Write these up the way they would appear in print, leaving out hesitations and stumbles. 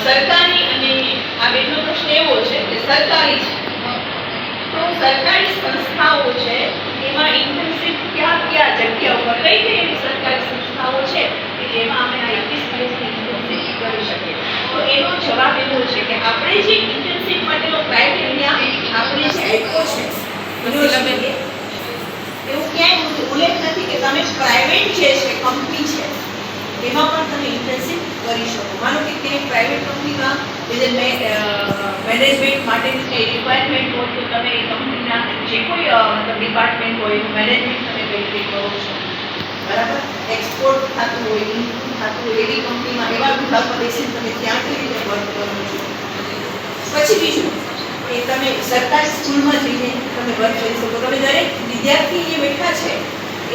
સરકારી અને આ બેનો પ્રશ્ન એવો છે કે સરકારી છે તો સરકારી સંસ્થાઓ છે એમાં ઇન્ટર્નશીપ કયા જગ્યા ઉપર કઈ એવી સરકારી સંસ્થાઓ છે કે જેમાં અમે આ 21 દિવસની ઇન્ટર્નશીપ કરી શકીએ? તો એનો જવાબ એવો છે કે આપણે જે ઇન્ટર્નશીપ માટેનો ક્રાઇટેરિયા આપણે જે આપ્યો છે એવું ક્યાંય ઉલ્લેખ નથી કે તમે પ્રાઇવેટ જે છે કંપની છે એમાં પણ તમે ઇન્ટર્નશીપ કરી શકો. માનો કે તે પ્રાઇવેટ કંપનીમાં મેનેજમેન્ટ માટેની કંઈ રિક્વાયરમેન્ટ હોય તો તમે એ કંપનીના જે કોઈ મતલબ ડિપાર્ટમેન્ટ હોય એનું મેનેજમેન્ટ તમે કઈ રીતે કરો છો, બરાબર? એક્સપોર્ટ થતું હોય, ઇમ્પોર્ટ થતું હોય એવી કંપનીમાં એવા વિભાગમાં બેસીને તમે ત્યાં કઈ રીતે વર્ક કરો છો. પછી બીજું કે તમે સરકારી સ્કૂલમાં જઈને તમે વર્ક કરી શકો. તમે દરેક વિદ્યાર્થી એ બેઠા છે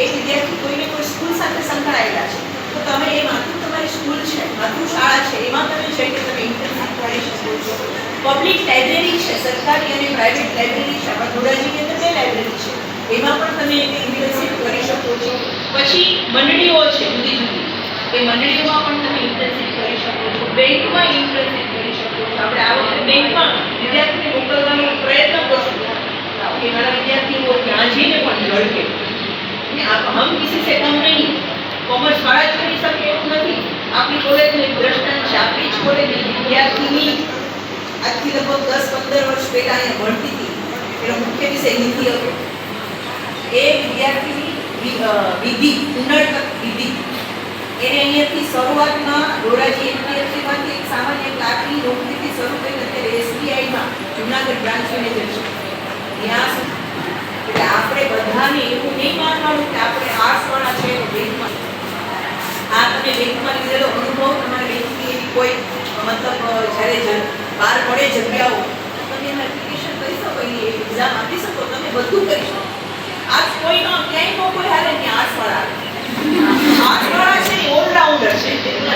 એ વિદ્યાર્થી કોઈને કોઈ સ્કૂલ સાથે સંકળાયેલા છે તો તમે એ માત્ર તમારી સ્કૂલ છે, માતૃશાળા છે એમાં તમે જઈને તમે ઇન્ટર્નશીપ કરી શકો છો. પબ્લિક લાઇબ્રેરી છે, સરકારી અને પ્રાઇવેટ લાઇબ્રેરી છે, આપણા ધોરાજીની અંદર 2 લાઇબ્રેરી છે એમાં પણ તમે ઇન્ટર્નશીપ કરી શકો છો. પછી મંડળીઓ છે જુદી જુદી એ મંડળીઓમાં પણ તમે ઇન્ટર્નશીપ કરી શકો છો. બેંકમાં ઇન્ટર્નશીપ કરી શકો છો. આપણે આ વખતે બેંકમાં વિદ્યાર્થીને મોકલવાનો પ્રયત્ન કરશું કે મારા વિદ્યાર્થીઓ ત્યાં જઈને પણ ઝડપે હમ કિસી સે કમ નહીં. કોમર્સ વાળા જ કરી શકે એવું નથી. આપણી કોલેજનું એક દ્રષ્ટાંત છે. આપણી જ કોલેજની વિદ્યાર્થીની આજથી લગભગ 10-15 વર્ષ પહેલા અહીંયા ભણતી હતી. એનો મુખ્ય વિષય હિન્દી હતો. એ વિદ્યાર્થીની વિધિ ઉન્નત વિધિ એને અહીંયાથી શરૂઆતમાં ધોરાજી એનપીએસસીમાંથી એક સામાન્ય ક્લાર્કની નોકરીથી શરૂ કરી અત્યારે એસબીઆઈમાં જુનાગઢ બ્રાન્ચ મેનેજર છે. ત્યાં એટલે આપણે બધાને એવું નહીં માનવાનું કે આપણે આર્ટ્સવાળા છે બેંકમાં આ તમે બેંકમાં લીધેલો અનુભવ તમારે બેંકની એવી કોઈ મતલબ જ્યારે બહાર પડે જગ્યાઓ તમે એમાં એપ્લિકેશન કરી શકો, એની એક્ઝામ આપી શકો, તમે બધું કરી શકો. આર્ટ્સ કોઈનો ક્યાંય નો કોઈ હાલે નહીં. આર્ટ્સવાળા છે એ ઓલરાઉન્ડર છે.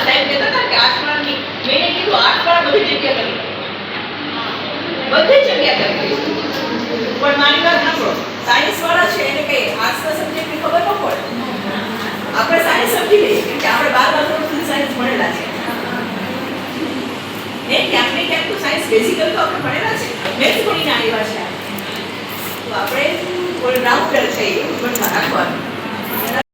સાહેબ કહેતા હતા કે આર્ટ્સવાળાની મેં કીધું આર્ટ્સવાળા બધી જગ્યા કરી બધી જગ્યા કરી પણ મારી વાત સાંભળો, સાયન્સવાળા છે એને કઈ આર્ટ્સના સબ્જેક્ટની ખબર ન પડે. આપણે સાયન્સ સમજી લઈએ કે આપણે 12 વર્ષથી સાયન્સ ભણેલા છે ને ક્યાંક ને ક્યાંક તો સાયન્સ બેઝિકલ તો આપણે ભણેલા છે, મેથ્સ ભણીને આવ્યા છે. તો આપણે ઓલરાઉન્ડર છે એવું ધ્યાનમાં રાખવાનું.